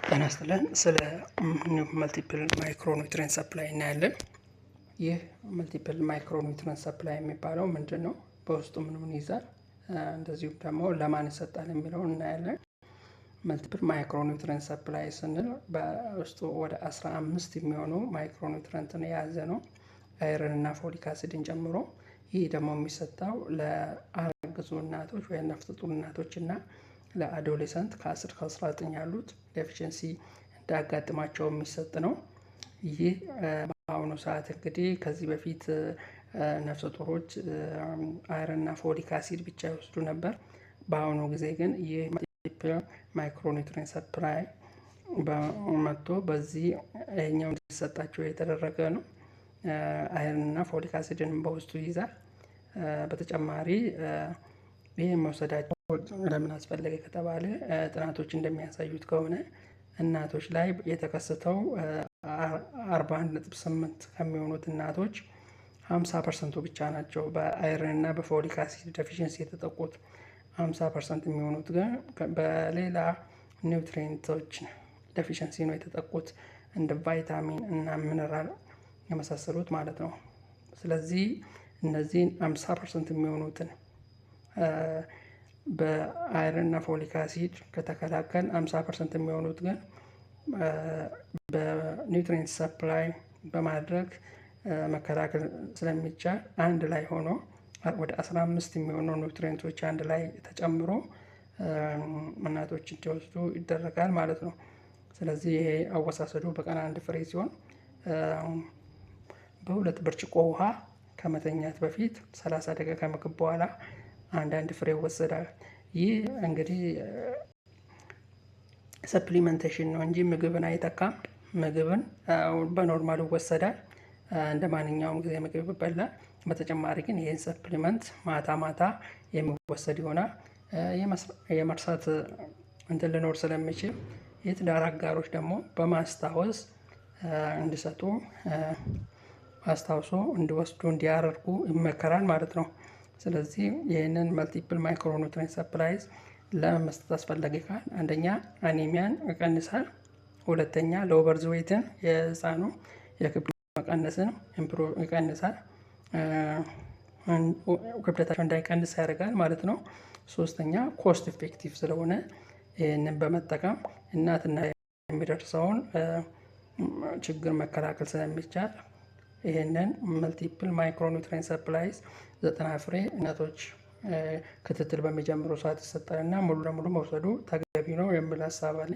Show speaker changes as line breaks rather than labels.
ጤና ይስጥልን። ስለ መልቲፕል ማይክሮኒውትሪየንት ሰፕላይ እናያለን። ይህ መልቲፕል ማይክሮኒውትሪየንት ሰፕላይ የሚባለው ምንድን ነው? በውስጡ ምን ይይዛል? እንደዚሁም ደግሞ ለማን ይሰጣል የሚለውን እናያለን። መልቲፕል ማይክሮኒውትሪየንት ሰፕላይ ስንል በውስጡ ወደ 15 የሚሆኑ ማይክሮኒውትሪየንትን የያዘ ነው፣ አይረን እና ፎሊክ አሲድን ጨምሮ። ይህ ደግሞ የሚሰጠው ለአረገዙ እናቶች ወይም ነፍሰ ጡር እናቶች እና ለአዶሌሰንት ከ10 ከ19 ያሉት ዴፊሽንሲ እንዳያጋጥማቸው የሚሰጥ ነው። ይህ በአሁኑ ሰዓት እንግዲህ ከዚህ በፊት ነፍሰ ጡሮች አይረን እና ፎሊክ አሲድ ብቻ ይወስዱ ነበር። በአሁኑ ጊዜ ግን ይህ መልቲፕል ማይክሮኒውትሪየንት ሰፕላይ መጥቶ በዚህ ይሄኛው እንዲሰጣቸው የተደረገ ነው። አይረን እና ፎሊክ አሲድን በውስጡ ይይዛል። በተጨማሪ ይህ መውሰዳቸው ለምን አስፈለገ ከተባለ ጥናቶች እንደሚያሳዩት ከሆነ እናቶች ላይ የተከሰተው 41.8 ከሚሆኑት እናቶች 50% ብቻ ናቸው በአይረን እና በፎሊክ አሲድ ዴፊሽንሲ የተጠቁት። 50% የሚሆኑት ግን በሌላ ኒውትሪየንቶች ዴፊሽንሲ ነው የተጠቁት፣ እንደ ቫይታሚን እና ሚነራል የመሳሰሉት ማለት ነው። ስለዚህ እነዚህን 50% የሚሆኑትን በአይረን እና ፎሊክ አሲድ ከተከላከል 50% የሚሆኑት ግን በኒውትሪየንት ሰፕላይ በማድረግ መከላከል ስለሚቻል አንድ ላይ ሆኖ ወደ 15 የሚሆኑ ኒውትሪየንቶች አንድ ላይ ተጨምሮ እናቶች እንዲወስዱ ይደረጋል ማለት ነው። ስለዚህ ይሄ አወሳሰዱ በቀን አንድ ፍሬ ሲሆን በሁለት ብርጭቆ ውሃ ከመተኛት በፊት 30 ደቂቃ ከምግብ በኋላ አንዳንድ ፍሬ ይወሰዳል። ይህ እንግዲህ ሰፕሊመንቴሽን ነው እንጂ ምግብን አይተካም። ምግብን በኖርማል ይወሰዳል እንደ ማንኛውም ጊዜ ምግብ ይበላል። በተጨማሪ ግን ይህን ሰፕሊመንት ማታ ማታ የሚወሰድ ይሆናል። የመርሳት እንትን ሊኖር ስለሚችል የትዳር አጋሮች ደግሞ በማስታወስ እንዲሰጡ አስታውሶ እንዲወስዱ እንዲያደርጉ ይመከራል ማለት ነው። ስለዚህ ይህንን መልቲፕል ማይክሮኒውትሪየንት ሰፕላይዝ ለመስጠት አስፈላጊ ካል አንደኛ አኒሚያን ይቀንሳል፣ ሁለተኛ ሎው ዌይትን የህፃኑ የክብደት መቀነስን ይቀንሳል፣ ክብደታቸው እንዳይቀንስ ያደርጋል ማለት ነው። ሶስተኛ ኮስት ኢፌክቲቭ ስለሆነ ይህንን በመጠቀም እናትና የሚደርሰውን ችግር መከላከል ስለሚቻል ይህንን መልቲፕል ማይክሮኒውትሪየንት ሰፕላይዝ 90 ፍሬ እናቶች ክትትል በሚጀምሩ ሰዓት ይሰጣልና ሙሉ ለሙሉ መውሰዱ ተገቢ ነው የሚል ሀሳብ አለኝ።